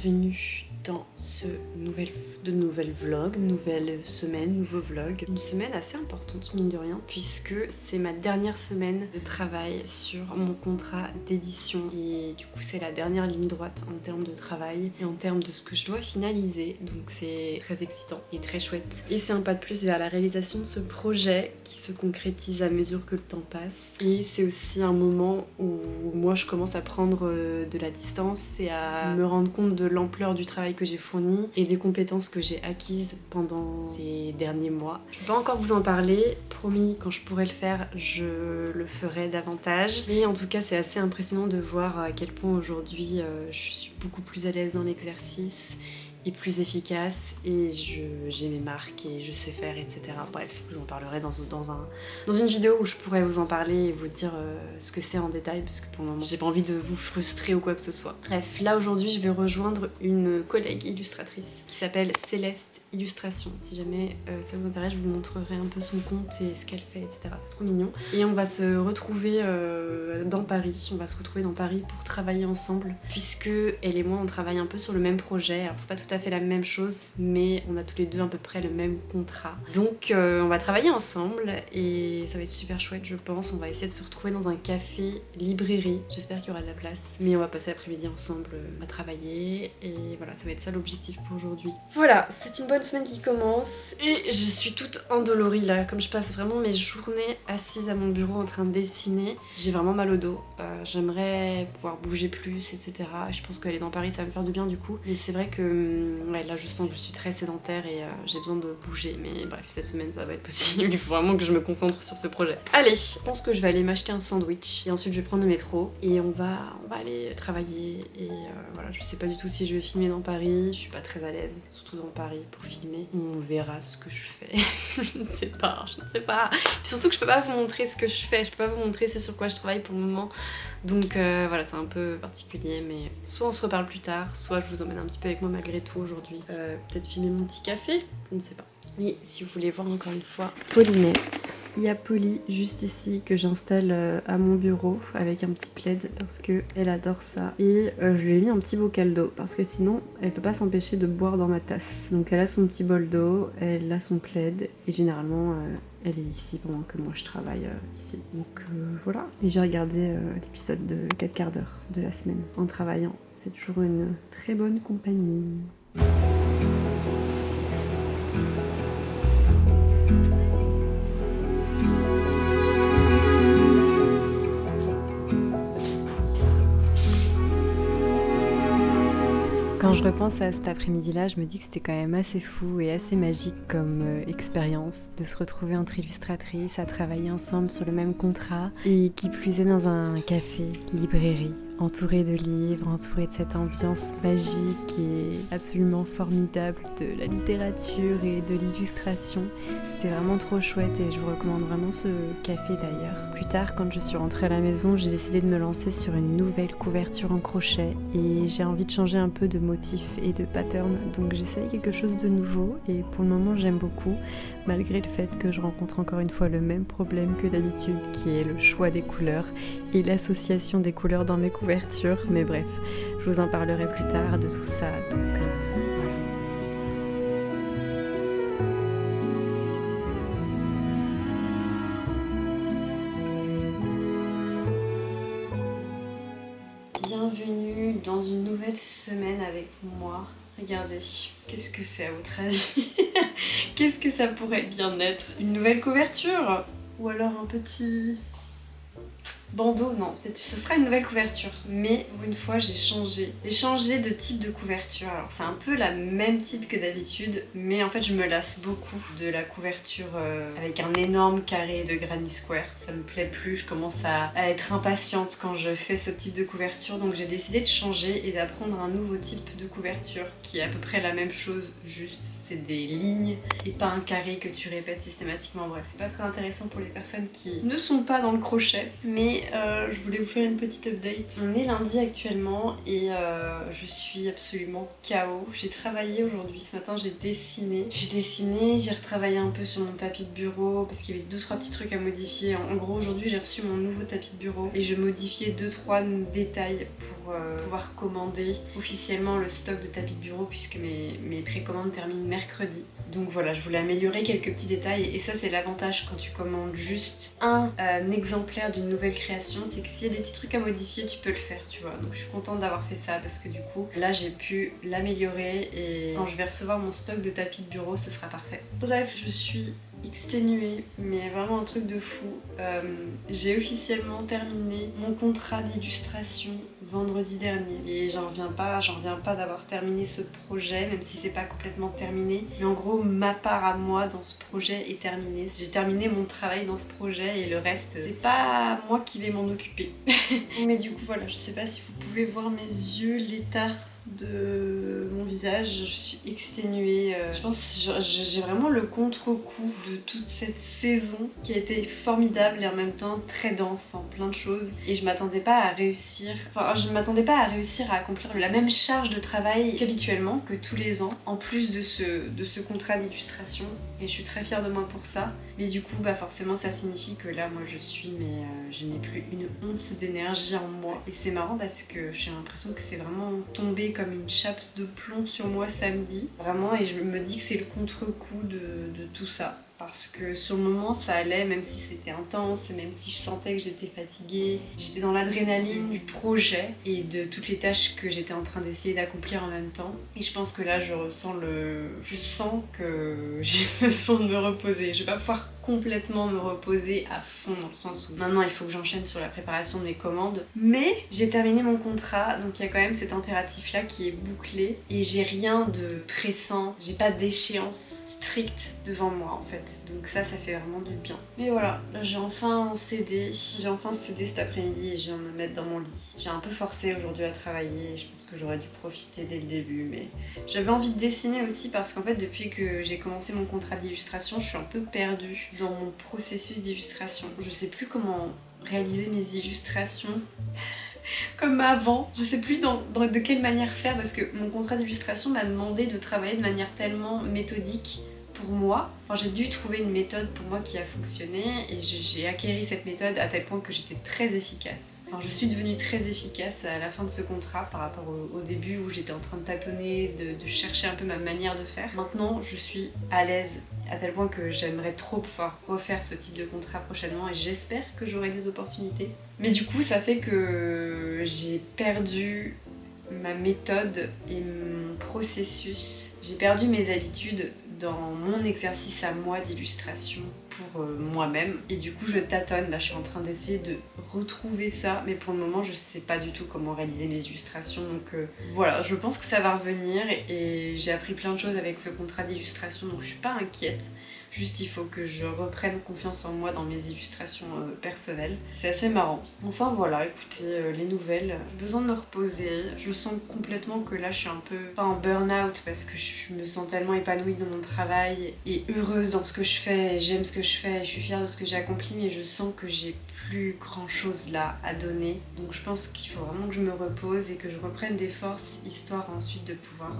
bienvenue dans ce nouvel vlog, nouvelle semaine, nouveau vlog. Une semaine assez importante mine de rien puisque c'est ma dernière semaine de travail sur mon contrat d'édition et du coup c'est la dernière ligne droite en termes de travail et en termes de ce que je dois finaliser, donc c'est très excitant et très chouette. Et c'est un pas de plus vers la réalisation de ce projet qui se concrétise à mesure que le temps passe, et c'est aussi un moment où moi je commence à prendre de la distance et à me rendre compte de l'ampleur du travail que j'ai fourni et des compétences que j'ai acquises pendant ces derniers mois. Je peux pas encore vous en parler, promis, quand je pourrai le faire je le ferai davantage, mais en tout cas c'est assez impressionnant de voir à quel point aujourd'hui je suis beaucoup plus à l'aise dans l'exercice et plus efficace, et j'ai mes marques et je sais faire, etc. Bref, je vous en parlerai dans une vidéo où je pourrais vous en parler et vous dire ce que c'est en détail, parce que pour le moment j'ai pas envie de vous frustrer ou quoi que ce soit. Bref, là aujourd'hui je vais rejoindre une collègue illustratrice qui s'appelle Céleste Illustration. Si jamais ça vous intéresse, je vous montrerai un peu son compte et ce qu'elle fait, etc. C'est trop mignon. Et on va se retrouver dans Paris. On va se retrouver dans Paris pour travailler ensemble, puisque elle et moi on travaille un peu sur le même projet. Alors c'est pas tout à fait la même chose, mais on a tous les deux à peu près le même contrat. Donc on va travailler ensemble et ça va être super chouette je pense. On va essayer de se retrouver dans un café librairie. J'espère qu'il y aura de la place. Mais on va passer l'après-midi ensemble à travailler et voilà, ça va être ça l'objectif pour aujourd'hui. Voilà, c'est une bonne semaine qui commence et je suis toute endolorie là, comme je passe vraiment mes journées assise à mon bureau en train de dessiner. J'ai vraiment mal au dos. J'aimerais pouvoir bouger plus, etc. Je pense qu'aller dans Paris ça va me faire du bien du coup. Mais c'est vrai que ouais, là je sens que je suis très sédentaire et j'ai besoin de bouger, mais bref, cette semaine ça va être possible, il faut vraiment que je me concentre sur ce projet. Allez, je pense que je vais aller m'acheter un sandwich et ensuite je vais prendre le métro et on va aller travailler et voilà, je sais pas du tout si je vais filmer dans Paris, je suis pas très à l'aise, surtout dans Paris pour filmer. On verra ce que je fais, je ne sais pas. Puis surtout que je peux pas vous montrer ce que je fais, je peux pas vous montrer ce sur quoi je travaille pour le moment. Donc voilà, c'est un peu particulier, mais soit on se reparle plus tard, soit je vous emmène un petit peu avec moi malgré tout aujourd'hui. Peut-être filmer mon petit café, je ne sais pas. Et si vous voulez voir encore une fois Paulinette, il y a Polly juste ici que j'installe à mon bureau avec un petit plaid parce qu'elle adore ça. Et je lui ai mis un petit bocal d'eau parce que sinon elle peut pas s'empêcher de boire dans ma tasse. Donc elle a son petit bol d'eau, elle a son plaid et généralement elle est ici pendant que moi je travaille ici. Donc voilà. Et j'ai regardé l'épisode de 4 quarts d'heure de la semaine en travaillant. C'est toujours une très bonne compagnie. Quand je repense à cet après-midi-là, je me dis que c'était quand même assez fou et assez magique comme expérience de se retrouver entre illustratrices, à travailler ensemble sur le même contrat et qui plus est dans un café, librairie, entourée de livres, entourée de cette ambiance magique et absolument formidable de la littérature et de l'illustration. C'était vraiment trop chouette et je vous recommande vraiment ce café d'ailleurs. Plus tard, quand je suis rentrée à la maison, j'ai décidé de me lancer sur une nouvelle couverture en crochet et j'ai envie de changer un peu de motifs et de patterns, donc j'essaye quelque chose de nouveau et pour le moment j'aime beaucoup, malgré le fait que je rencontre encore une fois le même problème que d'habitude qui est le choix des couleurs et l'association des couleurs dans mes couvertures, mais bref, je vous en parlerai plus tard de tout ça, donc voilà. Bienvenue dans une nouvelle semaine avec moi. Regardez, qu'est-ce que c'est à votre avis? Qu'est-ce que ça pourrait bien être? Une nouvelle couverture? Ou alors un petit bandeau? Non, ce sera une nouvelle couverture. Mais pour une fois, j'ai changé. J'ai changé de type de couverture. Alors c'est un peu la même type que d'habitude, mais en fait je me lasse beaucoup de la couverture avec un énorme carré de Granny Square. Ça me plaît plus, je commence à être impatiente quand je fais ce type de couverture. Donc j'ai décidé de changer et d'apprendre un nouveau type de couverture qui est à peu près la même chose, juste c'est des lignes et pas un carré que tu répètes systématiquement. Bref, c'est pas très intéressant pour les personnes qui ne sont pas dans le crochet, mais je voulais vous faire une petite update. On est lundi actuellement et je suis absolument KO. J'ai travaillé aujourd'hui, ce matin j'ai dessiné, j'ai retravaillé un peu sur mon tapis de bureau parce qu'il y avait 2-3 petits trucs à modifier. En gros aujourd'hui j'ai reçu mon nouveau tapis de bureau et je modifiais 2-3 détails pour pouvoir commander officiellement le stock de tapis de bureau puisque mes précommandes terminent mercredi. Donc voilà, je voulais améliorer quelques petits détails et ça c'est l'avantage quand tu commandes juste un exemplaire d'une nouvelle création, c'est que s'il y a des petits trucs à modifier, tu peux le faire, tu vois. Donc je suis contente d'avoir fait ça parce que du coup, là j'ai pu l'améliorer et quand je vais recevoir mon stock de tapis de bureau, ce sera parfait. Bref, je suis exténuée, mais vraiment un truc de fou. J'ai officiellement terminé mon contrat d'illustration vendredi dernier et j'en reviens pas d'avoir terminé ce projet, même si c'est pas complètement terminé. Mais en gros, ma part à moi dans ce projet est terminée. J'ai terminé mon travail dans ce projet et le reste, c'est pas moi qui vais m'en occuper. Mais du coup, voilà, je sais pas si vous pouvez voir mes yeux, l'état de mon visage, je suis exténuée. Je pense que j'ai vraiment le contre-coup de toute cette saison qui a été formidable et en même temps très dense en plein de choses. Et je m'attendais pas à réussir, à accomplir la même charge de travail qu'habituellement, que tous les ans, en plus de ce contrat d'illustration. Et je suis très fière de moi pour ça. Mais du coup, bah forcément, ça signifie que là, moi, je n'ai plus une once d'énergie en moi. Et c'est marrant parce que j'ai l'impression que c'est vraiment tombé comme une chape de plomb sur moi samedi. Vraiment, et je me dis que c'est le contre-coup de tout ça. Parce que sur le moment ça allait, même si c'était intense, même si je sentais que j'étais fatiguée, j'étais dans l'adrénaline du projet et de toutes les tâches que j'étais en train d'essayer d'accomplir en même temps. Et je pense que là je sens que j'ai besoin de me reposer. Je vais pas pouvoir complètement me reposer à fond dans le sens où maintenant il faut que j'enchaîne sur la préparation de mes commandes. Mais j'ai terminé mon contrat, donc il y a quand même cet impératif là qui est bouclé et j'ai rien de pressant, j'ai pas d'échéance stricte devant moi en fait. Donc ça fait vraiment du bien. Mais voilà, là j'ai enfin cédé cet après-midi et je viens de me mettre dans mon lit. J'ai un peu forcé aujourd'hui à travailler, je pense que j'aurais dû profiter dès le début, mais j'avais envie de dessiner aussi parce qu'en fait depuis que j'ai commencé mon contrat d'illustration, je suis un peu perdue dans mon processus d'illustration. Je sais plus comment réaliser mes illustrations comme avant. Je sais plus de quelle manière faire parce que mon contrat d'illustration m'a demandé de travailler de manière tellement méthodique pour moi. Enfin, j'ai dû trouver une méthode pour moi qui a fonctionné et j'ai acquéri cette méthode à tel point que j'étais très efficace. Enfin, je suis devenue très efficace à la fin de ce contrat par rapport au début où j'étais en train de tâtonner, de chercher un peu ma manière de faire. Maintenant, je suis à l'aise à tel point que j'aimerais trop pouvoir refaire ce type de contrat prochainement et j'espère que j'aurai des opportunités. Mais du coup, ça fait que j'ai perdu ma méthode et mon processus. J'ai perdu mes habitudes dans mon exercice à moi d'illustration pour moi-même et du coup je tâtonne. Là je suis en train d'essayer de retrouver ça mais pour le moment je sais pas du tout comment réaliser mes illustrations donc voilà, je pense que ça va revenir et j'ai appris plein de choses avec ce contrat d'illustration donc je suis pas inquiète. Juste il faut que je reprenne confiance en moi dans mes illustrations personnelles. C'est assez marrant. Enfin voilà, écoutez, les nouvelles. J'ai besoin de me reposer. Je sens complètement que là je suis un peu, pas en burn-out parce que je me sens tellement épanouie dans mon travail et heureuse dans ce que je fais. J'aime ce que je fais, je suis fière de ce que j'ai accompli mais je sens que j'ai plus grand chose là à donner. Donc je pense qu'il faut vraiment que je me repose et que je reprenne des forces histoire ensuite de pouvoir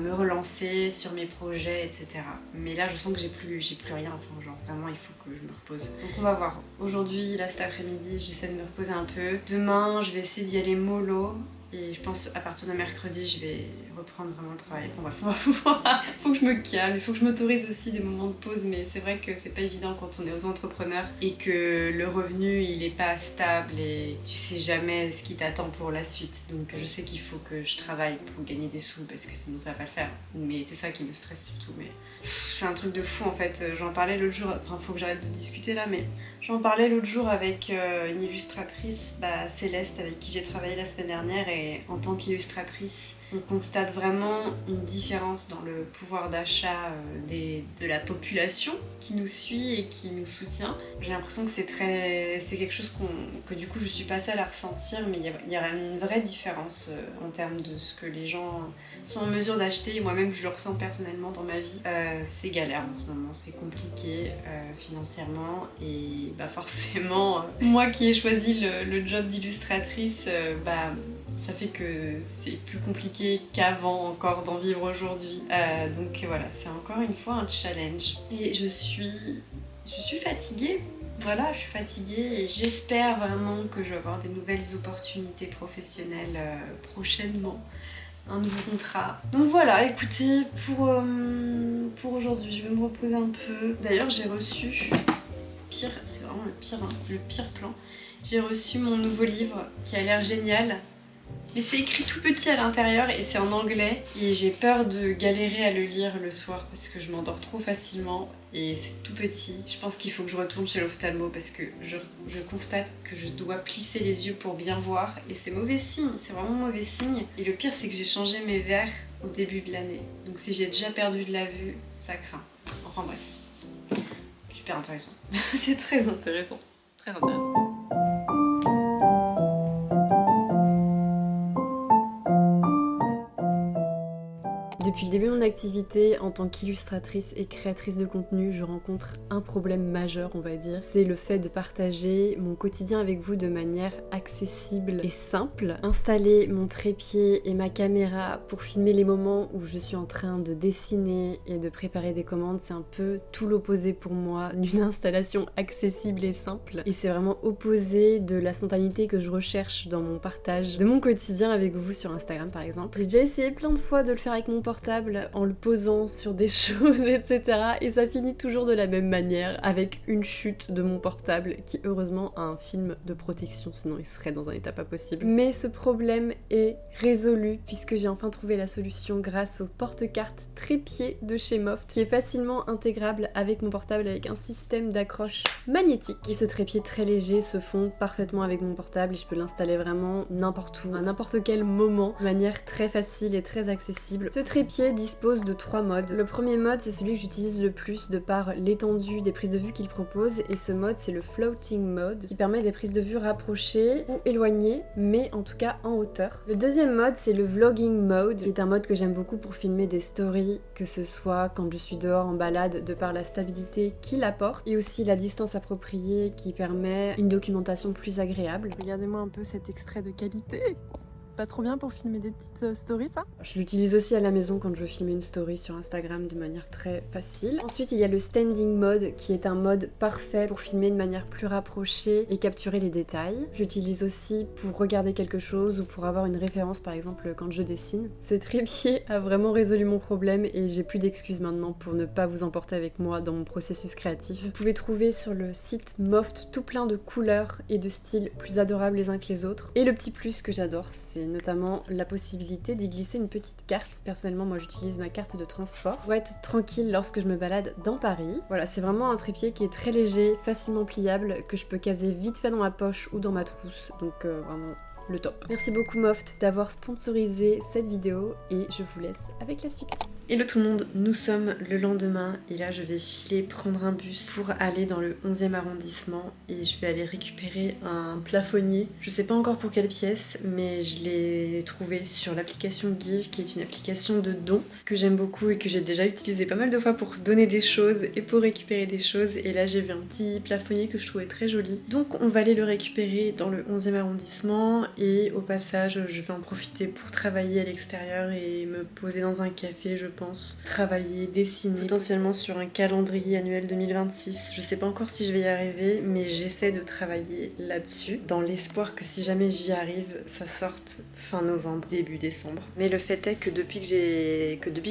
me relancer sur mes projets etc. Mais là je sens que j'ai plus rien, enfin genre vraiment il faut que je me repose. Donc on va voir. Aujourd'hui, là cet après-midi, j'essaie de me reposer un peu. Demain, je vais essayer d'y aller mollo. Et je pense à partir de mercredi, je vais reprendre vraiment le travail. Bon bref, faut que je me calme, il faut que je m'autorise aussi des moments de pause, mais c'est vrai que c'est pas évident quand on est auto-entrepreneur et que le revenu il est pas stable et tu sais jamais ce qui t'attend pour la suite. Donc je sais qu'il faut que je travaille pour gagner des sous parce que sinon ça va pas le faire. Mais c'est ça qui me stresse surtout. Mais c'est un truc de fou en fait. J'en parlais l'autre jour, enfin faut que j'arrête de discuter là, mais j'en parlais l'autre jour avec une illustratrice, Céleste, avec qui j'ai travaillé la semaine dernière et en tant qu'illustratrice, on constate vraiment une différence dans le pouvoir d'achat de la population qui nous suit et qui nous soutient. J'ai l'impression que c'est quelque chose que du coup je suis pas seule à ressentir, mais il y a une vraie différence en termes de ce que les gens sont en mesure d'acheter, et moi-même je le ressens personnellement dans ma vie. C'est galère en ce moment, c'est compliqué financièrement, et bah forcément, moi qui ai choisi le job d'illustratrice, ça fait que c'est plus compliqué qu'avant encore d'en vivre aujourd'hui. Donc voilà, c'est encore une fois un challenge. Et je suis fatiguée. Voilà, je suis fatiguée et j'espère vraiment que je vais avoir des nouvelles opportunités professionnelles prochainement. Un nouveau contrat. Donc voilà, écoutez, pour aujourd'hui, je vais me reposer un peu. D'ailleurs, j'ai reçu, c'est vraiment le pire plan. J'ai reçu mon nouveau livre qui a l'air génial. Mais c'est écrit tout petit à l'intérieur et c'est en anglais. Et j'ai peur de galérer à le lire le soir parce que je m'endors trop facilement et c'est tout petit. Je pense qu'il faut que je retourne chez l'ophtalmo parce que je constate que je dois plisser les yeux pour bien voir. Et c'est mauvais signe, c'est vraiment mauvais signe. Et le pire, c'est que j'ai changé mes verres au début de l'année. Donc si j'ai déjà perdu de la vue, ça craint. Enfin bref, super intéressant. C'est très intéressant. Très intéressant. Depuis le début de mon activité en tant qu'illustratrice et créatrice de contenu, je rencontre un problème majeur, on va dire. C'est le fait de partager mon quotidien avec vous de manière accessible et simple. Installer mon trépied et ma caméra pour filmer les moments où je suis en train de dessiner et de préparer des commandes, c'est un peu tout l'opposé pour moi d'une installation accessible et simple. Et c'est vraiment opposé de la spontanéité que je recherche dans mon partage de mon quotidien avec vous sur Instagram par exemple. J'ai déjà essayé plein de fois de le faire avec mon portable en le posant sur des choses, etc. Et ça finit toujours de la même manière, avec une chute de mon portable qui heureusement a un film de protection, sinon il serait dans un état pas possible. Mais ce problème est résolu puisque j'ai enfin trouvé la solution grâce au porte-carte trépied de chez Moft qui est facilement intégrable avec mon portable avec un système d'accroche magnétique. Et ce trépied très léger se fond parfaitement avec mon portable et je peux l'installer vraiment n'importe où, à n'importe quel moment, de manière très facile et très accessible. Ce trépied dispose de 3 modes. Le premier mode, c'est celui que j'utilise le plus de par l'étendue des prises de vue qu'il propose, et ce mode, c'est le floating mode, qui permet des prises de vue rapprochées ou éloignées, mais en tout cas en hauteur. Le deuxième mode, c'est le vlogging mode, qui est un mode que j'aime beaucoup pour filmer des stories, que ce soit quand je suis dehors en balade, de par la stabilité qu'il apporte, et aussi la distance appropriée qui permet une documentation plus agréable. Regardez-moi un peu cet extrait de qualité. Pas trop bien pour filmer des petites stories, ça? Je l'utilise aussi à la maison quand je veux filmer une story sur Instagram de manière très facile. Ensuite, il y a le standing mode qui est un mode parfait pour filmer de manière plus rapprochée et capturer les détails. J'utilise aussi pour regarder quelque chose ou pour avoir une référence, par exemple quand je dessine. Ce trépied a vraiment résolu mon problème et j'ai plus d'excuses maintenant pour ne pas vous emporter avec moi dans mon processus créatif. Vous pouvez trouver sur le site Moft tout plein de couleurs et de styles plus adorables les uns que les autres. Et le petit plus que j'adore, c'est notamment la possibilité d'y glisser une petite carte. Personnellement, moi j'utilise ma carte de transport pour être tranquille lorsque je me balade dans Paris. Voilà, c'est vraiment un trépied qui est très léger, facilement pliable, que je peux caser vite fait dans ma poche ou dans ma trousse, donc vraiment le top. Merci beaucoup Moft d'avoir sponsorisé cette vidéo et je vous laisse avec la suite. Hello tout le monde, nous sommes le lendemain et là je vais filer prendre un bus pour aller dans le 11e arrondissement et je vais aller récupérer un plafonnier. Je sais pas encore pour quelle pièce mais je l'ai trouvé sur l'application Give qui est une application de dons que j'aime beaucoup et que j'ai déjà utilisé pas mal de fois pour donner des choses et pour récupérer des choses, et là j'ai vu un petit plafonnier que je trouvais très joli. Donc on va aller le récupérer dans le 11e arrondissement et au passage je vais en profiter pour travailler à l'extérieur et me poser dans un café, je pense, travailler, dessiner, potentiellement sur un calendrier annuel 2026. Je sais pas encore si je vais y arriver, mais j'essaie de travailler là-dessus, dans l'espoir que si jamais j'y arrive, ça sorte fin novembre, début décembre. Mais le fait est que depuis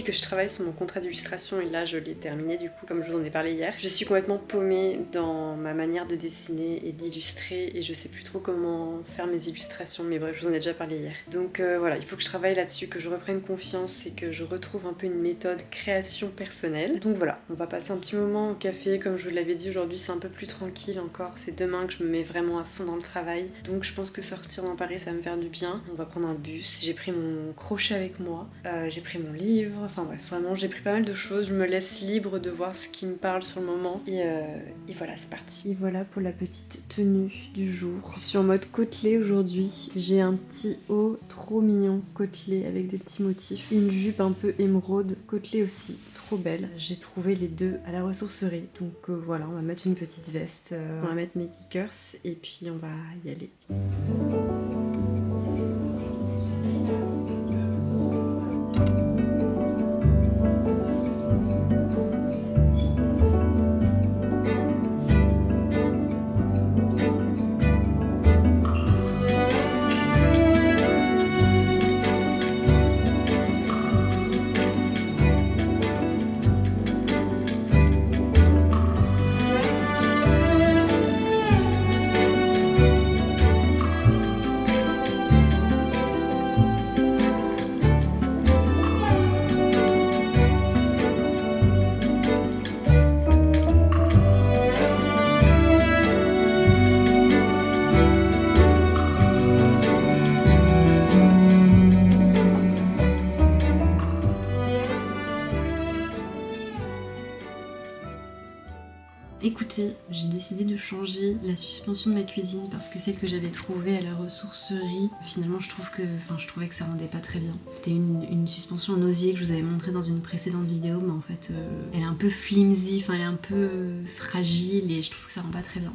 que je travaille sur mon contrat d'illustration, et là je l'ai terminé du coup, comme je vous en ai parlé hier, je suis complètement paumée dans ma manière de dessiner et d'illustrer, et je sais plus trop comment faire mes illustrations, mais bref, je vous en ai déjà parlé hier. Donc voilà, il faut que je travaille là-dessus, que je reprenne confiance et que je retrouve un peu une méthode création personnelle. Donc voilà, on va passer un petit moment au café. Comme je vous l'avais dit, aujourd'hui c'est un peu plus tranquille encore, c'est demain que je me mets vraiment à fond dans le travail, donc je pense que sortir dans Paris ça va me faire du bien. On va prendre un bus, j'ai pris mon crochet avec moi, j'ai pris mon livre, enfin bref, vraiment j'ai pris pas mal de choses, je me laisse libre de voir ce qui me parle sur le moment et voilà, c'est parti. Et voilà pour la petite tenue du jour. Je suis en mode côtelé aujourd'hui j'ai un petit haut trop mignon, côtelé, avec des petits motifs. Une jupe un peu émeraude, côtelée aussi, trop belle. J'ai trouvé les deux à la ressourcerie. Donc voilà, on va mettre une petite veste, on va mettre mes kickers et puis on va y aller. Écoutez, j'ai décidé de changer la suspension de ma cuisine parce que celle que j'avais trouvée à la ressourcerie, finalement je trouvais que ça rendait pas très bien. C'était une suspension en osier que je vous avais montré dans une précédente vidéo, mais en fait elle est un peu flimsy, enfin elle est un peu fragile et je trouve que ça rend pas très bien.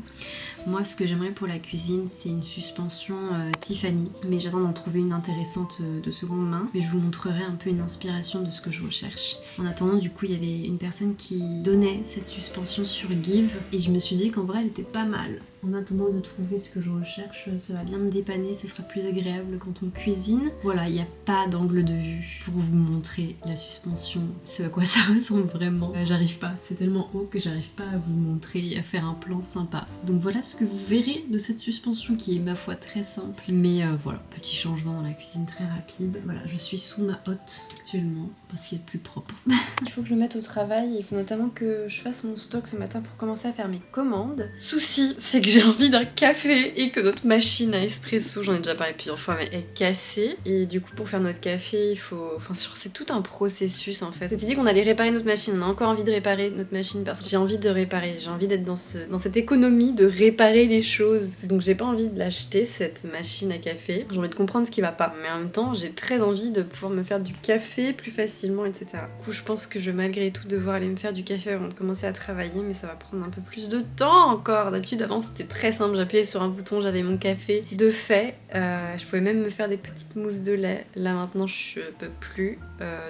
Moi ce que j'aimerais pour la cuisine c'est une suspension Tiffany, mais j'attends d'en trouver une intéressante de seconde main, mais je vous montrerai un peu une inspiration de ce que je recherche. En attendant du coup il y avait une personne qui donnait cette suspension sur Give et je me suis dit qu'en vrai elle était pas mal. En attendant de trouver ce que je recherche, ça va bien me dépanner, ce sera plus agréable quand on cuisine. Voilà, il n'y a pas d'angle de vue pour vous montrer la suspension, ce à quoi ça ressemble vraiment. J'arrive pas, c'est tellement haut que j'arrive pas à vous montrer et à faire un plan sympa. Donc voilà ce que vous verrez de cette suspension qui est ma foi très simple. Mais voilà, petit changement dans la cuisine très rapide. Voilà, je suis sous ma hotte actuellement parce qu'il est plus propre. Il faut que je me mette au travail, il faut notamment que je fasse mon stock ce matin pour commencer à faire mes commandes. Souci, c'est que j'ai envie d'un café et que notre machine à espresso, j'en ai déjà parlé plusieurs fois, mais est cassée. Et du coup, pour faire notre café, il faut... Enfin, c'est tout un processus en fait. C'était dit qu'on allait réparer notre machine, on a encore envie de réparer notre machine parce que j'ai envie de réparer, j'ai envie d'être dans cette économie de réparer les choses. Donc j'ai pas envie de l'acheter, cette machine à café. J'ai envie de comprendre ce qui va pas, mais en même temps, j'ai très envie de pouvoir me faire du café plus facilement, etc. Du coup, je pense que je vais malgré tout devoir aller me faire du café avant de commencer à travailler, mais ça va prendre un peu plus de temps encore. D'habitude, avant, c'était très simple, j'appuyais sur un bouton, j'avais mon café de fait. Je pouvais même me faire des petites mousses de lait. Là maintenant je peux plus,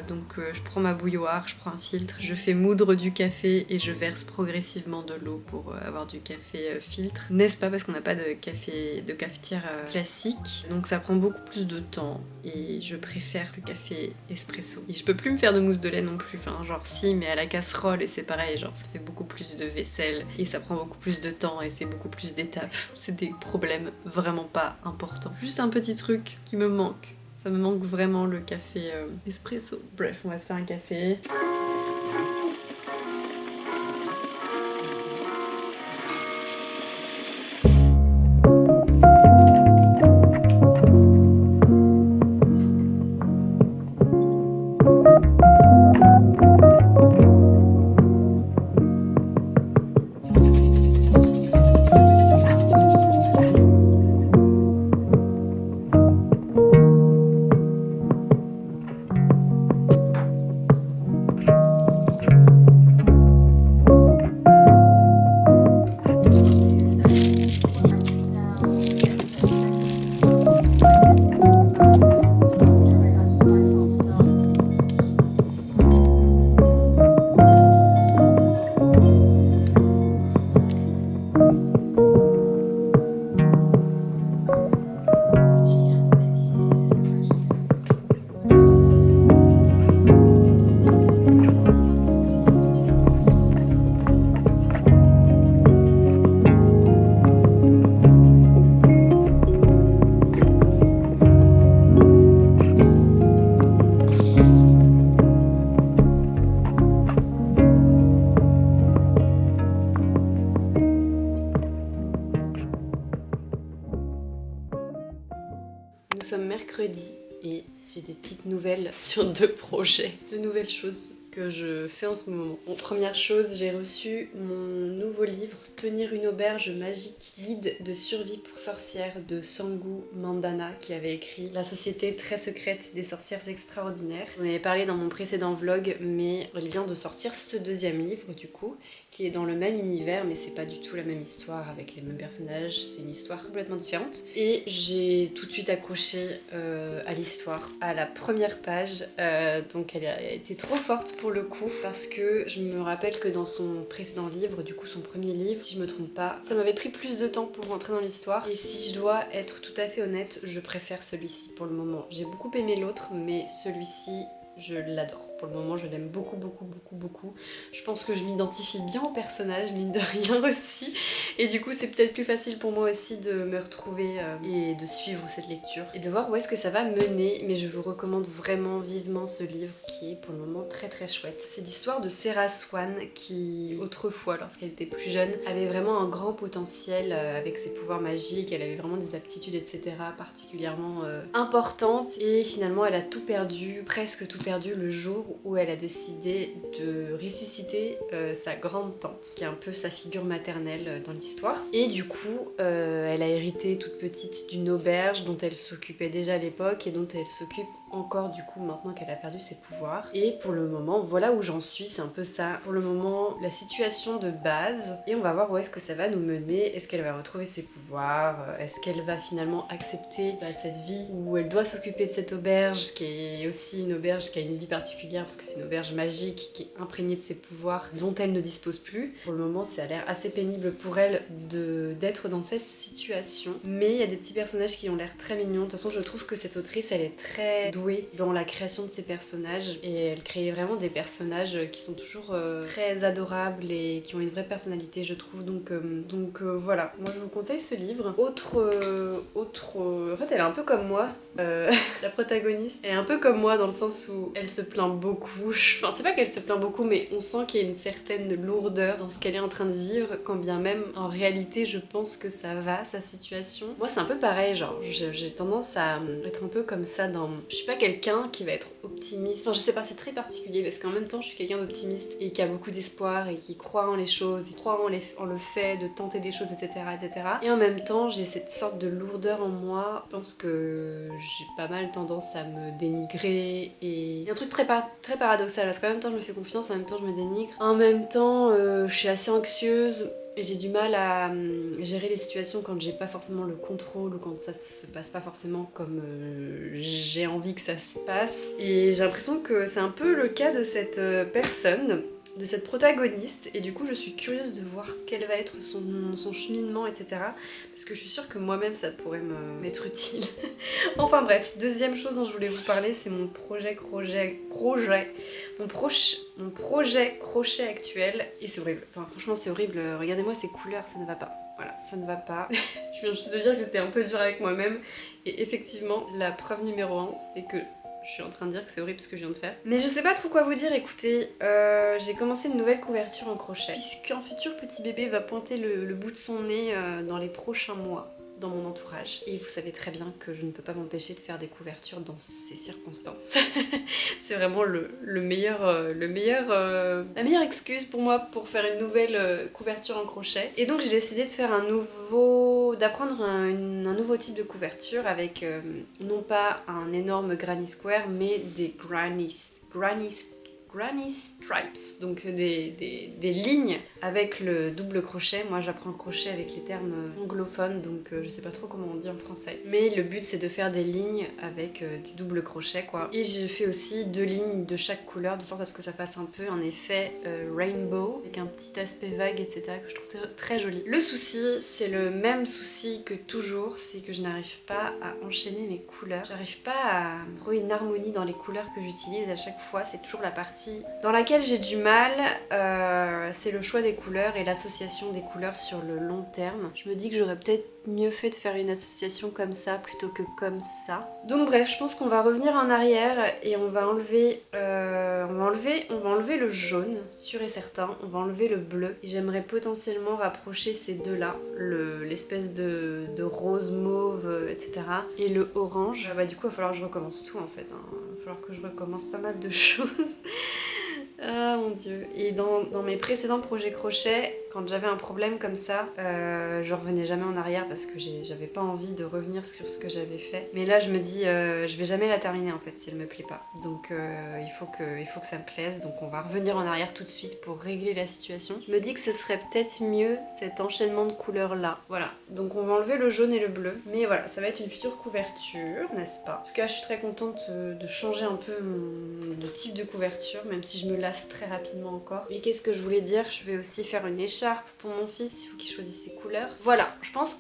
donc je prends ma bouilloire, je prends un filtre, je fais moudre du café et je verse progressivement de l'eau pour avoir du café filtre. N'est-ce pas, parce qu'on n'a pas de cafetière classique, donc ça prend beaucoup plus de temps et je préfère le café espresso. Et je peux plus me faire de mousse de lait non plus, enfin genre si, mais à la casserole, et c'est pareil, genre ça fait beaucoup plus de vaisselle et ça prend beaucoup plus de temps et c'est beaucoup plus d'étapes. C'est des problèmes vraiment pas importants. Juste un petit truc qui me manque. Ça me manque vraiment, le café espresso. Bref, on va se faire un café. Nous sommes mercredi et j'ai des petites nouvelles sur 2 projets. 2 nouvelles choses que je fais en ce moment. Bon, première chose, j'ai reçu mon nouveau livre Tenir une auberge magique, guide de survie pour sorcières de Sangu Mandana qui avait écrit La société très secrète des sorcières extraordinaires. J'en avais parlé dans mon précédent vlog, mais il vient de sortir ce deuxième livre du coup, qui est dans le même univers, mais c'est pas du tout la même histoire avec les mêmes personnages, c'est une histoire complètement différente. Et j'ai tout de suite accroché à l'histoire, à la première page, donc elle a été trop forte pour le coup, parce que je me rappelle que dans son précédent livre, du coup son premier livre, si je me trompe pas, ça m'avait pris plus de temps pour rentrer dans l'histoire, et si je dois être tout à fait honnête, je préfère celui-ci pour le moment. J'ai beaucoup aimé l'autre, mais celui-ci, je l'adore. Pour le moment, je l'aime beaucoup, beaucoup, beaucoup, beaucoup. Je pense que je m'identifie bien au personnage, mine de rien aussi. Et du coup, c'est peut-être plus facile pour moi aussi de me retrouver et de suivre cette lecture. Et de voir où est-ce que ça va mener. Mais je vous recommande vraiment vivement ce livre qui est pour le moment très très chouette. C'est l'histoire de Sarah Swan qui, autrefois, lorsqu'elle était plus jeune, avait vraiment un grand potentiel avec ses pouvoirs magiques. Elle avait vraiment des aptitudes, etc. particulièrement importantes. Et finalement, elle a tout perdu, presque tout perdu le jour où elle a décidé de ressusciter sa grande tante, qui est un peu sa figure maternelle dans l'histoire. Et du coup, elle a hérité toute petite d'une auberge dont elle s'occupait déjà à l'époque et dont elle s'occupe encore du coup maintenant qu'elle a perdu ses pouvoirs. Et pour le moment, voilà où j'en suis, c'est un peu ça. Pour le moment, la situation de base. Et on va voir où est-ce que ça va nous mener. Est-ce qu'elle va retrouver ses pouvoirs? Est-ce qu'elle va finalement accepter cette vie où elle doit s'occuper de cette auberge, qui est aussi une auberge qui a une vie particulière parce que c'est une auberge magique qui est imprégnée de ses pouvoirs dont elle ne dispose plus. Pour le moment, ça a l'air assez pénible pour elle d'être dans cette situation. Mais il y a des petits personnages qui ont l'air très mignons. De toute façon, je trouve que cette autrice, elle est très douée dans la création de ses personnages et elle crée vraiment des personnages qui sont toujours très adorables et qui ont une vraie personnalité, je trouve. Donc voilà, moi je vous conseille ce livre. En fait, elle est un peu comme moi. La protagoniste est un peu comme moi dans le sens où elle se plaint beaucoup. Enfin, c'est pas qu'elle se plaint beaucoup, mais on sent qu'il y a une certaine lourdeur dans ce qu'elle est en train de vivre, quand bien même en réalité je pense que ça va, sa situation. Moi c'est un peu pareil, genre j'ai tendance à être un peu comme ça dans... Je suis pas quelqu'un qui va être optimiste, enfin je sais pas, c'est très particulier parce qu'en même temps je suis quelqu'un d'optimiste et qui a beaucoup d'espoir et qui croit en les choses, qui croit en le fait de tenter des choses, etc., etc. Et en même temps j'ai cette sorte de lourdeur en moi. Je pense que j'ai pas mal tendance à me dénigrer et il y a un truc très paradoxal parce qu'en même temps je me fais confiance, en même temps je me dénigre. En même temps je suis assez anxieuse et j'ai du mal à gérer les situations quand j'ai pas forcément le contrôle ou quand ça se passe pas forcément comme j'ai envie que ça se passe. Et j'ai l'impression que c'est un peu le cas de cette personne, de cette protagoniste, et du coup je suis curieuse de voir quel va être son cheminement, etc. Parce que je suis sûre que moi-même ça pourrait m'être utile. Enfin bref, deuxième chose dont je voulais vous parler, c'est mon projet crochet actuel. Et c'est horrible, enfin franchement c'est horrible, regardez-moi ces couleurs, ça ne va pas. Voilà, ça ne va pas. Je viens juste de dire que j'étais un peu dure avec moi-même. Et effectivement, la preuve numéro 1, c'est que je suis en train de dire que c'est horrible ce que je viens de faire. Mais je sais pas trop quoi vous dire, écoutez, j'ai commencé une nouvelle couverture en crochet, puisqu'un futur petit bébé va pointer le bout de son nez dans les prochains mois dans mon entourage. Et vous savez très bien que je ne peux pas m'empêcher de faire des couvertures dans ces circonstances. C'est vraiment la meilleure excuse pour moi pour faire une nouvelle couverture en crochet. Et donc j'ai décidé de faire d'apprendre un nouveau type de couverture avec non pas un énorme granny square, mais des granny stripes, donc des lignes avec le double crochet. Moi j'apprends le crochet avec les termes anglophones, donc je sais pas trop comment on dit en français. Mais le but c'est de faire des lignes avec du double crochet quoi. Et j'ai fait aussi 2 lignes de chaque couleur, de sorte à ce que ça fasse un peu un effet rainbow, avec un petit aspect vague, etc. que je trouve très joli. Le souci, c'est le même souci que toujours, c'est que je n'arrive pas à enchaîner mes couleurs. J'arrive pas à trouver une harmonie dans les couleurs que j'utilise à chaque fois, c'est toujours la partie dans laquelle j'ai du mal, c'est le choix des couleurs et l'association des couleurs sur le long terme. Je me dis que j'aurais peut-être mieux fait de faire une association comme ça plutôt que comme ça. Donc bref, je pense qu'on va revenir en arrière et on va enlever le jaune, sûr et certain, on va enlever le bleu. Et j'aimerais potentiellement rapprocher ces deux-là, l'espèce de rose mauve, etc. et le orange. Bah du coup, il va falloir que je recommence tout en fait, hein. Il va falloir que je recommence pas mal de choses. mon dieu. Et dans mes précédents projets crochet, quand j'avais un problème comme ça, je revenais jamais en arrière parce que j'avais pas envie de revenir sur ce que j'avais fait. Mais là je me dis, je vais jamais la terminer en fait si elle me plaît pas. Donc il faut que ça me plaise, donc on va revenir en arrière tout de suite pour régler la situation. Je me dis que ce serait peut-être mieux cet enchaînement de couleurs là. Voilà, donc on va enlever le jaune et le bleu. Mais voilà, ça va être une future couverture, n'est-ce pas? En tout cas je suis très contente de changer un peu de type de couverture, même si je me lasse très rapidement encore. Et qu'est-ce que je voulais dire? Je vais aussi faire une écharpe pour mon fils, il faut qu'il choisisse ses couleurs. Voilà, je pense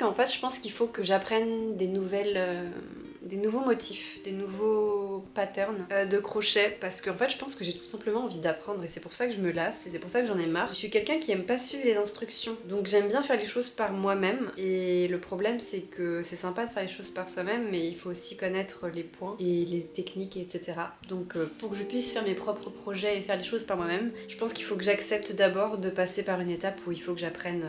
qu'il faut que j'apprenne des nouveaux motifs, des nouveaux patterns de crochet, parce qu'en fait je pense que j'ai tout simplement envie d'apprendre et c'est pour ça que je me lasse et c'est pour ça que j'en ai marre. Je suis quelqu'un qui aime pas suivre les instructions, donc j'aime bien faire les choses par moi-même, et le problème c'est que c'est sympa de faire les choses par soi-même, mais il faut aussi connaître les points et les techniques, etc. Donc pour que je puisse faire mes propres projets et faire les choses par moi-même, je pense qu'il faut que j'accepte d'abord de passer par une étape où il faut que j'apprenne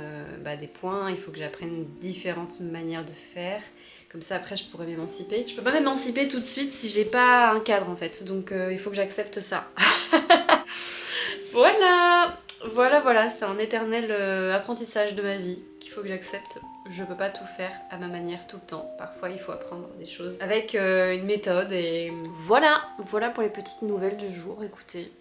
des points, il faut que j'apprenne différentes manières de faire. Comme ça après je pourrais m'émanciper. Je peux pas m'émanciper tout de suite si j'ai pas un cadre en fait, donc il faut que j'accepte ça. Voilà, c'est un éternel apprentissage de ma vie qu'il faut que j'accepte. Je peux pas tout faire à ma manière tout le temps. Parfois il faut apprendre des choses avec une méthode et voilà pour les petites nouvelles du jour, écoutez.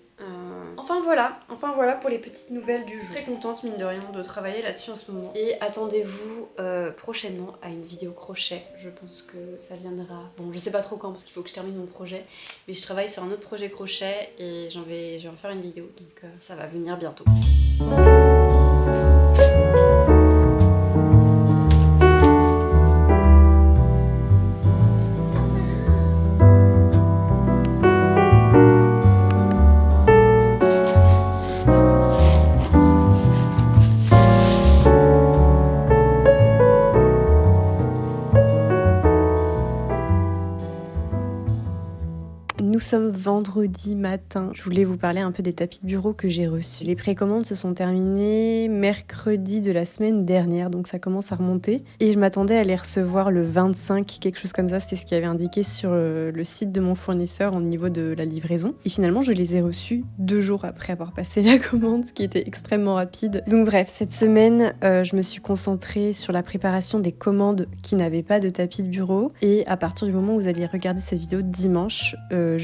Enfin voilà pour les petites nouvelles du jour. Très contente mine de rien de travailler là-dessus en ce moment. Et attendez-vous prochainement à une vidéo crochet. Je pense que ça viendra. Bon, je sais pas trop quand parce qu'il faut que je termine mon projet. Mais je travaille sur un autre projet crochet et je vais en faire une vidéo. Donc ça va venir bientôt. Nous sommes vendredi matin. Je voulais vous parler un peu des tapis de bureau que j'ai reçus. Les précommandes se sont terminées mercredi de la semaine dernière, donc ça commence à remonter. Et je m'attendais à les recevoir le 25, quelque chose comme ça, c'était ce qui avait indiqué sur le site de mon fournisseur au niveau de la livraison. Et finalement, je les ai reçus 2 jours après avoir passé la commande, ce qui était extrêmement rapide. Donc bref, cette semaine, je me suis concentrée sur la préparation des commandes qui n'avaient pas de tapis de bureau. Et à partir du moment où vous allez regarder cette vidéo dimanche,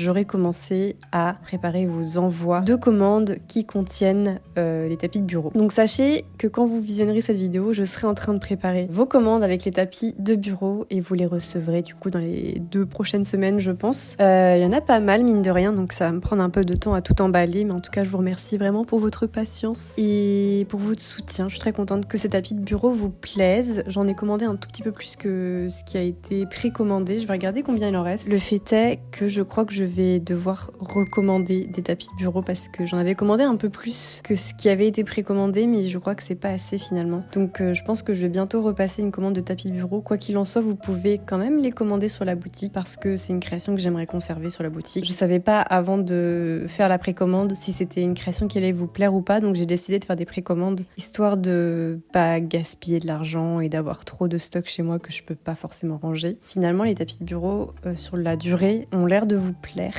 j'aurai commencé à préparer vos envois de commandes qui contiennent les tapis de bureau. Donc sachez que quand vous visionnerez cette vidéo, je serai en train de préparer vos commandes avec les tapis de bureau et vous les recevrez du coup dans les 2 prochaines semaines, je pense. Il y en a pas mal mine de rien, donc ça va me prendre un peu de temps à tout emballer, mais en tout cas je vous remercie vraiment pour votre patience et pour votre soutien. Je suis très contente que ce tapis de bureau vous plaise. J'en ai commandé un tout petit peu plus que ce qui a été précommandé. Je vais regarder combien il en reste. Le fait est que je crois que je vais devoir recommander des tapis de bureau parce que j'en avais commandé un peu plus que ce qui avait été précommandé, mais je crois que c'est pas assez finalement. Donc je pense que je vais bientôt repasser une commande de tapis de bureau. Quoi qu'il en soit, vous pouvez quand même les commander sur la boutique parce que c'est une création que j'aimerais conserver sur la boutique. Je savais pas avant de faire la précommande si c'était une création qui allait vous plaire ou pas, donc j'ai décidé de faire des précommandes histoire de pas gaspiller de l'argent et d'avoir trop de stock chez moi que je peux pas forcément ranger. Finalement, les tapis de bureau sur la durée ont l'air de vous plaire.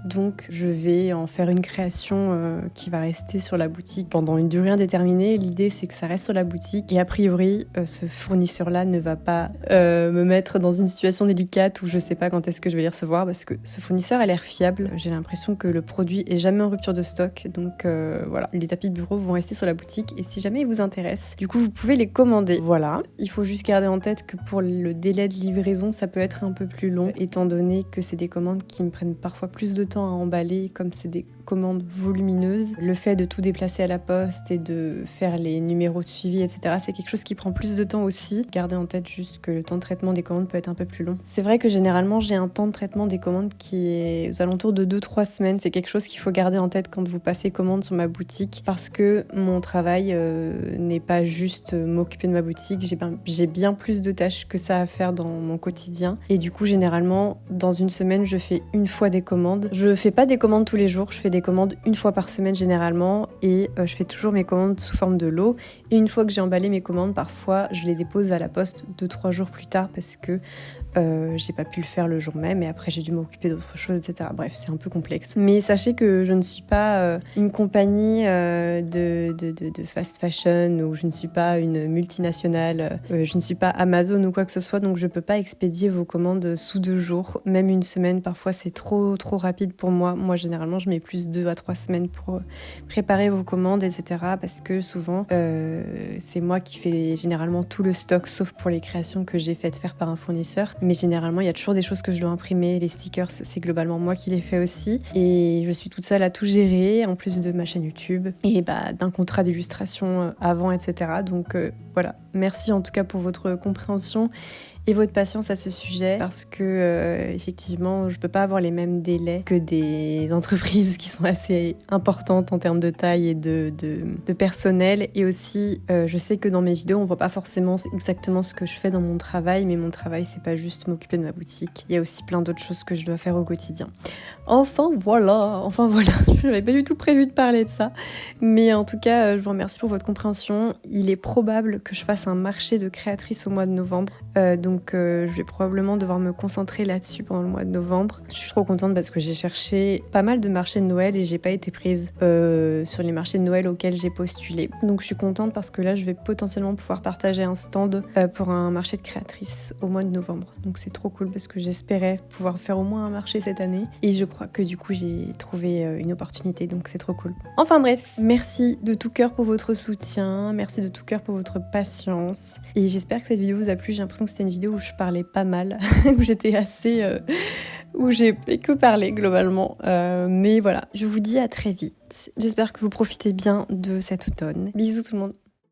Donc je vais en faire une création qui va rester sur la boutique pendant une durée indéterminée. L'idée c'est que ça reste sur la boutique et a priori ce fournisseur-là ne va pas me mettre dans une situation délicate où je sais pas quand est-ce que je vais les recevoir parce que ce fournisseur a l'air fiable. J'ai l'impression que le produit est jamais en rupture de stock, donc voilà. Les tapis de bureau vont rester sur la boutique et si jamais ils vous intéressent, du coup vous pouvez les commander. Voilà, il faut juste garder en tête que pour le délai de livraison ça peut être un peu plus long étant donné que c'est des commandes qui me prennent parfois plus de temps à emballer comme c'est des commandes volumineuses. Le fait de tout déplacer à la poste et de faire les numéros de suivi, etc. c'est quelque chose qui prend plus de temps aussi. Gardez en tête juste que le temps de traitement des commandes peut être un peu plus long. C'est vrai que généralement j'ai un temps de traitement des commandes qui est aux alentours de 2-3 semaines. C'est quelque chose qu'il faut garder en tête quand vous passez commande sur ma boutique parce que mon travail n'est pas juste m'occuper de ma boutique. J'ai bien plus de tâches que ça à faire dans mon quotidien et du coup généralement dans une semaine je fais une fois des commandes. Je fais pas des commandes tous les jours, je fais des commandes une fois par semaine généralement et je fais toujours mes commandes sous forme de lot et une fois que j'ai emballé mes commandes, parfois je les dépose à la poste 2-3 jours plus tard parce que J'ai pas pu le faire le jour même et après j'ai dû m'occuper d'autres choses, etc. Bref, c'est un peu complexe. Mais sachez que je ne suis pas une compagnie de fast fashion ou je ne suis pas une multinationale, je ne suis pas Amazon ou quoi que ce soit, donc je peux pas expédier vos commandes sous 2 jours, même une semaine. Parfois c'est trop rapide pour moi. Moi généralement je mets plus 2 à 3 semaines pour préparer vos commandes, etc. Parce que souvent c'est moi qui fais généralement tout le stock, sauf pour les créations que j'ai faites faire par un fournisseur. Mais généralement, il y a toujours des choses que je dois imprimer. Les stickers, c'est globalement moi qui les fais aussi. Et je suis toute seule à tout gérer, en plus de ma chaîne YouTube et d'un contrat d'illustration avant, etc. Donc voilà, merci en tout cas pour votre compréhension et votre patience à ce sujet parce que effectivement je peux pas avoir les mêmes délais que des entreprises qui sont assez importantes en termes de taille et de personnel. Et aussi je sais que dans mes vidéos on voit pas forcément exactement ce que je fais dans mon travail, mais mon travail c'est pas juste m'occuper de ma boutique, il y a aussi plein d'autres choses que je dois faire au quotidien. Enfin voilà, je n'avais pas du tout prévu de parler de ça, mais en tout cas je vous remercie pour votre compréhension. Il est probable que je fasse un marché de créatrices au mois de novembre, donc je vais probablement devoir me concentrer là-dessus pendant le mois de novembre. Je suis trop contente parce que j'ai cherché pas mal de marchés de Noël et j'ai pas été prise sur les marchés de Noël auxquels j'ai postulé. Donc je suis contente parce que là je vais potentiellement pouvoir partager un stand pour un marché de créatrices au mois de novembre. Donc c'est trop cool parce que j'espérais pouvoir faire au moins un marché cette année et je crois que du coup j'ai trouvé une opportunité, donc c'est trop cool. Enfin bref, merci de tout cœur pour votre soutien, merci de tout cœur pour votre patience et j'espère que cette vidéo vous a plu. J'ai l'impression que c'était une vidéo où je parlais pas mal, où j'étais assez... où j'ai fait que parler globalement. Mais voilà, je vous dis à très vite. J'espère que vous profitez bien de cet automne. Bisous tout le monde.